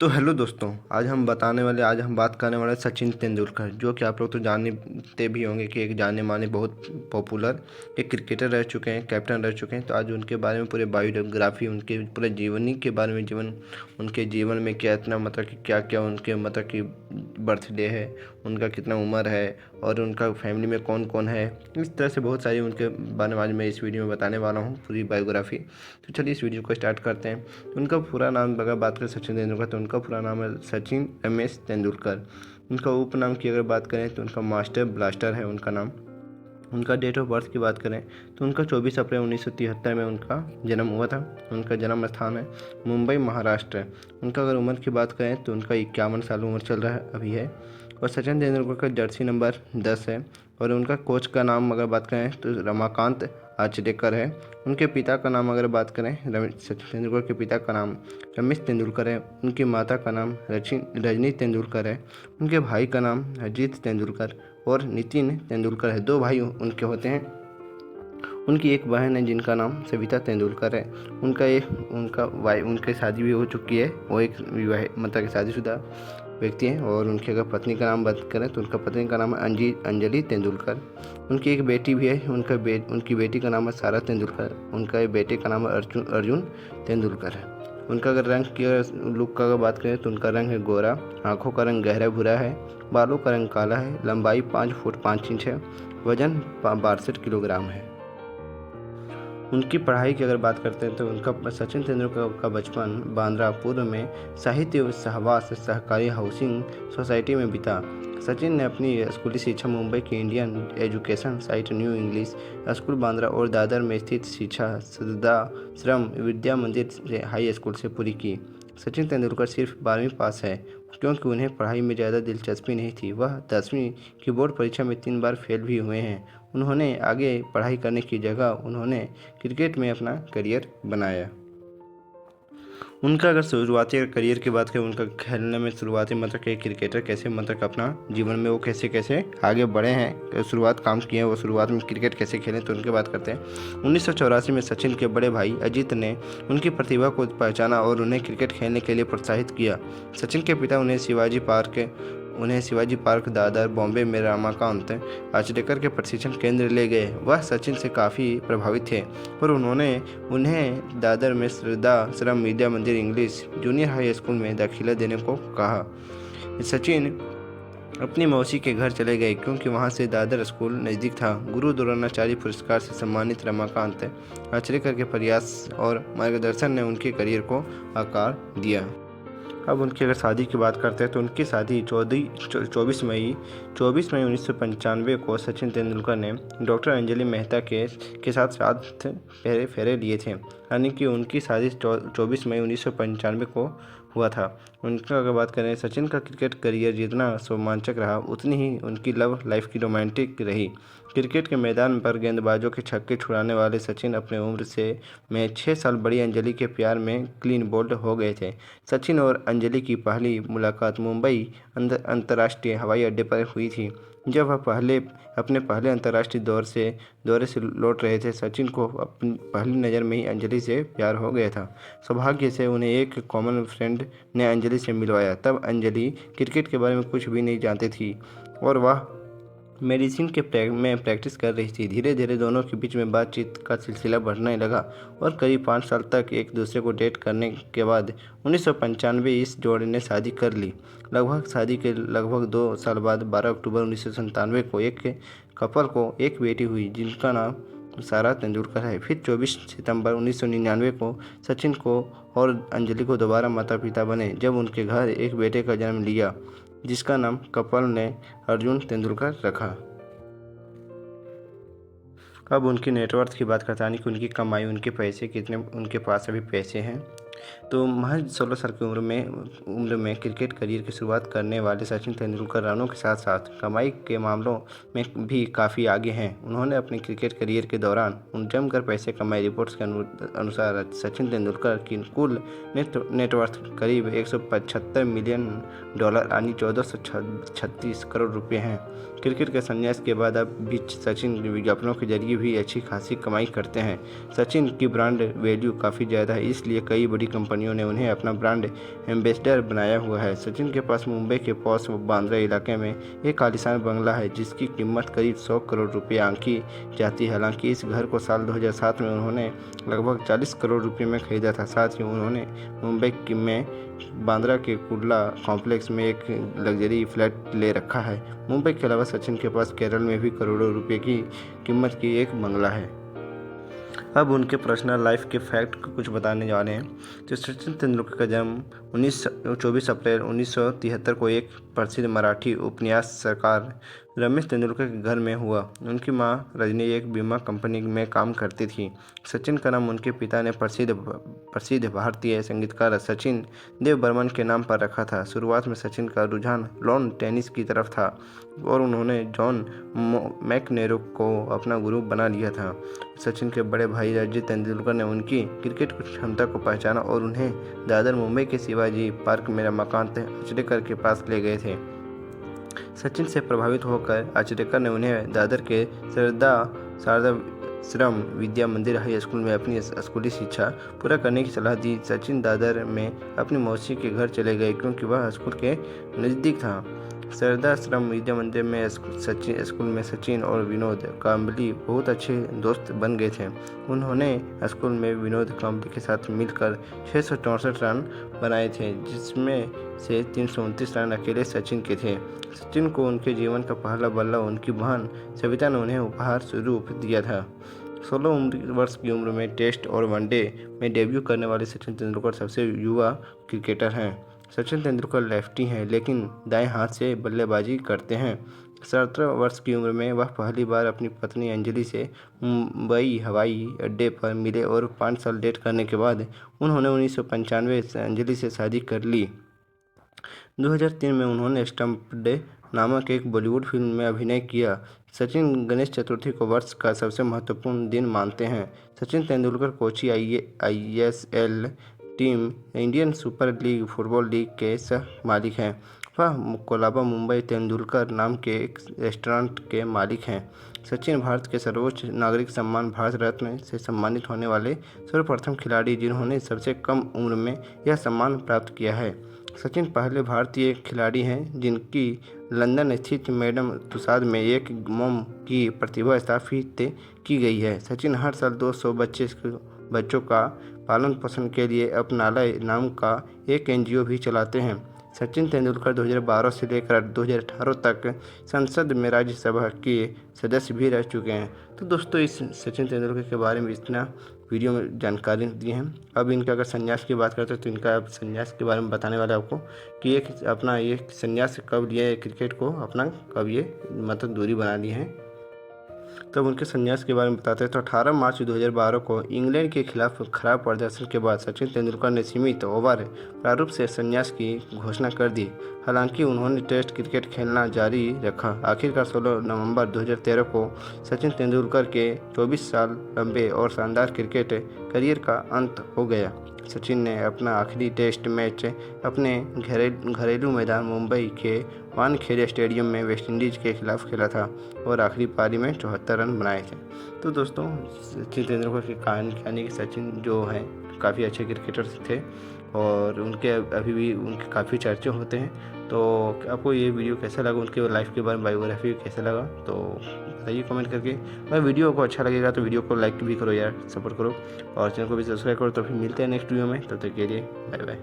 तो हेलो दोस्तों, आज हम बात करने वाले सचिन तेंदुलकर, जो कि आप लोग तो जानते भी होंगे कि एक जाने माने बहुत पॉपुलर एक क्रिकेटर रह चुके हैं, कैप्टन रह चुके हैं। तो आज उनके बारे में पूरे बायोग्राफी, उनके पूरे जीवनी के बारे में, उनके जीवन में क्या इतना मतलब कि क्या क्या उनके मतलब कि बर्थडे है, उनका कितना उम्र है और उनका फैमिली में कौन कौन है। इस तरह से बहुत सारी उनके बारे में आज मैं इस वीडियो में बताने वाला हूँ, पूरी बायोग्राफी। तो चलिए इस वीडियो को स्टार्ट करते हैं। उनका पूरा नाम अगर बात करें सचिन तेंदुलकर, तो उनका पूरा नाम है सचिन रमेश तेंदुलकर। उनका उपनाम की अगर बात करें तो उनका मास्टर ब्लास्टर है उनका नाम। उनका डेट ऑफ बर्थ की बात करें तो उनका 24 अप्रैल 1973 में उनका जन्म हुआ था। उनका जन्म स्थान है मुंबई, महाराष्ट्र। उनका अगर उम्र की बात करें तो उनका 51 साल उम्र चल रहा है अभी है। और सचिन तेंदुलकर का जर्सी नंबर 10 है। और उनका कोच का नाम अगर बात करें तो रमाकांत आचरेकर है। उनके पिता का नाम अगर बात करें, सचिन तेंदुलकर के पिता का नाम रमेश तेंदुलकर है। उनकी माता का नाम रजनी तेंदुलकर है। उनके भाई का नाम अजीत तेंदुलकर और नितिन तेंदुलकर है। 2 भाई उनके होते हैं। उनकी एक बहन है जिनका नाम सविता तेंदुलकर है। उनकी शादी भी हो चुकी है। वो एक विवाह मतलब शादीशुदा व्यक्ति हैं। और उनकी अगर पत्नी का नाम बात करें तो उनका पत्नी का नाम है अंजलि तेंदुलकर। उनकी एक बेटी भी है। उनकी बेटी का नाम है सारा तेंदुलकर। उनका बेटे का नाम है अर्जुन तेंदुलकर है। उनका अगर रंग की लुक का अगर बात करें तो उनका रंग है गोरा, आंखों का रंग गहरा भूरा है, बालों का रंग काला है, लंबाई 5 फुट 5 इंच है, वजन 62 किलोग्राम है। उनकी पढ़ाई की अगर बात करते हैं तो उनका सचिन तेंदुलकर का बचपन बांद्रा पूर्व में साहित्य सहवास सहकारी हाउसिंग सोसाइटी में बीता। सचिन ने अपनी स्कूली शिक्षा मुंबई की Indian education site new English school Bandra और दादर में स्थित शिक्षा सदाश्रम विद्या मंदिर से हाई स्कूल से पूरी की। सचिन तेंदुलकर सिर्फ 12वीं पास है क्योंकि उन्हें पढ़ाई में ज़्यादा दिलचस्पी नहीं थी। वह 10वीं की बोर्ड परीक्षा में 3 बार फेल भी हुए हैं। उन्होंने आगे पढ़ाई करने की जगह उन्होंने क्रिकेट में अपना करियर बनाया। उनका अगर शुरुआती करियर की बात करें, उनका खेलने में शुरुआती मतलब कि क्रिकेटर कैसे मतलब अपना जीवन में वो कैसे कैसे आगे बढ़े हैं, शुरुआत काम किए हैं, वो शुरुआत में क्रिकेट कैसे खेले, तो उनकी बात करते हैं। 1984 में सचिन के बड़े भाई अजीत ने उनकी प्रतिभा को पहचाना और उन्हें क्रिकेट खेलने के लिए प्रोत्साहित किया। सचिन के पिता उन्हें शिवाजी पार्क दादर बॉम्बे में रमाकांत आचरेकर के प्रशिक्षण केंद्र ले गए। वह सचिन से काफ़ी प्रभावित थे और उन्होंने उन्हें दादर में श्रद्धाश्रम विद्या मंदिर इंग्लिश जूनियर हाई स्कूल में दाखिला देने को कहा। सचिन अपनी मौसी के घर चले गए क्योंकि वहां से दादर स्कूल नज़दीक था। गुरु द्रोणाचार्य पुरस्कार से सम्मानित रमाकांत आचरेकर के प्रयास और मार्गदर्शन ने उनके करियर को आकार दिया। अब उनकी अगर शादी की बात करते हैं तो उनकी शादी 24 मई 1995 को सचिन तेंदुलकर ने डॉक्टर अंजलि मेहता के साथ 7 फेरे लिए थे। यानी कि उनकी शादी 24 मई 1995 को हुआ था। उनका अगर बात करें, सचिन का क्रिकेट करियर जितना रोमांचक रहा उतनी ही उनकी लव लाइफ की रोमांटिक रही। क्रिकेट के मैदान पर गेंदबाजों के छक्के छुड़ाने वाले सचिन अपने उम्र से में 6 साल बड़ी अंजलि के प्यार में क्लीन बोल्ड हो गए थे। सचिन और अंजलि की पहली मुलाकात मुंबई अंतर्राष्ट्रीय हवाई अड्डे पर हुई थी। जब वह अपने पहले अंतर्राष्ट्रीय दौरे से लौट रहे थे, सचिन को अपनी पहली नज़र में ही अंजलि से प्यार हो गया था। सौभाग्य से उन्हें एक कॉमन फ्रेंड ने अंजलि से मिलवाया। तब अंजलि क्रिकेट के बारे में कुछ भी नहीं जानती थी और वह मेडिसिन में प्रैक्टिस कर रही थी। धीरे धीरे दोनों के बीच में बातचीत का सिलसिला बढ़ने लगा और करीब 5 साल तक एक दूसरे को डेट करने के बाद 1995 इस जोड़े ने शादी कर ली। शादी के लगभग 2 साल बाद 12 अक्टूबर 1997 को एक कपल को एक बेटी हुई जिनका नाम सारा तेंदुलकर है। फिर 24 सितंबर 1999 को सचिन को और अंजलि को दोबारा माता पिता बने जब उनके घर एक बेटे का जन्म लिया जिसका नाम कपल ने अर्जुन तेंदुलकर रखा। अब उनकी नेटवर्थ की बात करते हैं कि उनकी कमाई, उनके पैसे कितने उनके पास अभी पैसे हैं। तो महज 16 साल की उम्र में क्रिकेट करियर की शुरुआत करने वाले सचिन तेंदुलकर रनों के साथ साथ कमाई के मामलों में भी काफ़ी आगे हैं। उन्होंने अपने क्रिकेट करियर के दौरान जमकर पैसे कमाए। रिपोर्ट्स के अनुसार सचिन तेंदुलकर की कुल नेटवर्थ करीब 175 मिलियन डॉलर यानी 1436 करोड़ रुपये हैं। क्रिकेट के संन्यास के बाद अब भी सचिन विज्ञापनों के जरिए भी अच्छी खासी कमाई करते हैं। सचिन की ब्रांड वैल्यू काफ़ी ज़्यादा है, इसलिए कई बड़ी कंपनियों ने उन्हें अपना ब्रांड एम्बेसडर बनाया हुआ है। सचिन के पास मुंबई के पॉश बांद्रा इलाके में एक आलीशान बंगला है जिसकी कीमत करीब 100 करोड़ रुपये आंकी जाती है। हालांकि इस घर को साल 2007 में उन्होंने लगभग 40 करोड़ रुपये में खरीदा था। साथ ही उन्होंने मुंबई में बांद्रा के कुर्ला कॉम्प्लेक्स में एक लग्जरी फ्लैट ले रखा है। मुंबई के अलावा सचिन के पास केरल में भी करोड़ों रुपए की कीमत की एक बंगला है। अब उनके पर्सनल लाइफ के फैक्ट को कुछ बताने जा रहे हैं। तो सचिन तेंदुलकर का जन्म 24 अप्रैल 1973 को एक प्रसिद्ध मराठी उपन्यासकार रमेश तेंदुलकर के घर में हुआ। उनकी मां रजनी एक बीमा कंपनी में काम करती थी। सचिन का नाम उनके पिता ने प्रसिद्ध भारतीय संगीतकार सचिन देव बर्मन के नाम पर रखा था। शुरुआत में सचिन का रुझान लॉन टेनिस की तरफ था और उन्होंने जॉन मैकनेरो को अपना गुरु बना लिया था। सचिन के बड़े भाई रणजी तेंदुलकर ने उनकी क्रिकेट क्षमता को पहचाना और उन्हें दादर मुंबई के शिवाजी पार्क में रमाकांत आचरेकर के पास ले गए थे। सचिन से प्रभावित होकर आचरेकर ने उन्हें दादर के शारदाश्रम विद्या मंदिर हाई स्कूल में अपनी स्कूली शिक्षा पूरा करने की सलाह दी। सचिन दादर में अपनी मौसी के घर चले गए क्योंकि वह स्कूल के नज़दीक था। शारदाश्रम विद्या मंदिर में स्कूल में सचिन और विनोद कांबली बहुत अच्छे दोस्त बन गए थे। उन्होंने स्कूल में विनोद कांबली के साथ मिलकर 664 रन बनाए थे, जिसमें से 329 रन अकेले सचिन के थे। सचिन को उनके जीवन का पहला बल्ला उनकी बहन सविता ने उन्हें उपहार स्वरूप दिया था। 16 वर्ष की उम्र में टेस्ट और वनडे में डेब्यू करने वाले सचिन तेंदुलकर सबसे युवा क्रिकेटर हैं। सचिन तेंदुलकर लेफ्टी हैं लेकिन दाएं हाथ से बल्लेबाजी करते हैं। 17 वर्ष की उम्र में वह पहली बार अपनी पत्नी अंजलि से मुंबई हवाई अड्डे पर मिले और 5 साल डेट करने के बाद उन्होंने 1995 से अंजलि से शादी कर ली। 2003 में उन्होंने स्टम्प्ड नामक एक बॉलीवुड फिल्म में अभिनय किया। सचिन गणेश चतुर्थी को वर्ष का सबसे महत्वपूर्ण दिन मानते हैं। Sachin Tendulkar Kochi ISL team Indian super league football league के सह मालिक हैं। वह कोलाबा मुंबई तेंदुलकर नाम के एक रेस्टोरेंट के मालिक हैं। सचिन भारत के सर्वोच्च नागरिक सम्मान भारत रत्न से सम्मानित होने वाले सर्वप्रथम खिलाड़ी जिन्होंने सबसे कम उम्र में यह सम्मान प्राप्त किया है। सचिन पहले भारतीय खिलाड़ी हैं जिनकी लंदन स्थित मैडम तुसाद में एक मोम की प्रतिभा स्थापित की गई है। सचिन हर साल 200 बच्चों का पालन पोषण के लिए अपनालय नाम का एक NGO भी चलाते हैं। सचिन तेंदुलकर 2012 से लेकर 2018 तक संसद में राज्यसभा के सदस्य भी रह चुके हैं। तो दोस्तों, इस सचिन तेंदुलकर के बारे में इतना वीडियो में जानकारी दी है। अब इनका अगर संन्यास की बात करते हैं तो इनका अब संन्यास के बारे में बताने वाला आपको कि ये संन्यास कब लिया है, क्रिकेट को अपना कब ये मतलब दूरी बना ली है। तब उनके संन्यास के बारे में बताते हैं तो 18 मार्च 2012 को इंग्लैंड के खिलाफ खराब प्रदर्शन के बाद सचिन तेंदुलकर ने सीमित ओवर प्रारूप से संन्यास की घोषणा कर दी। हालांकि उन्होंने टेस्ट क्रिकेट खेलना जारी रखा। आखिरकार 16 नवंबर 2013 को सचिन तेंदुलकर के 24 साल लंबे और शानदार क्रिकेट करियर का अंत हो गया। सचिन ने अपना आखिरी टेस्ट मैच अपने घरेलू मैदान मुंबई के वानखेड़े स्टेडियम में वेस्टइंडीज के खिलाफ खेला था और आखिरी पारी में 74 रन बनाए थे। तो दोस्तों, सचिन तेंदुलकर की कहानी कि सचिन जो है काफ़ी अच्छे क्रिकेटर थे और उनके अभी भी उनके काफ़ी चर्चे होते हैं। तो आपको ये वीडियो कैसा लगा, उनके लाइफ के बारे में बायोग्राफी कैसा लगा तो बताइए कमेंट करके। अगर वीडियो को अच्छा लगेगा तो वीडियो को लाइक भी करो यार, सपोर्ट करो और चैनल को भी सब्सक्राइब करो। तो फिर मिलते हैं नेक्स्ट वीडियो में, तब तक के लिए बाय बाय।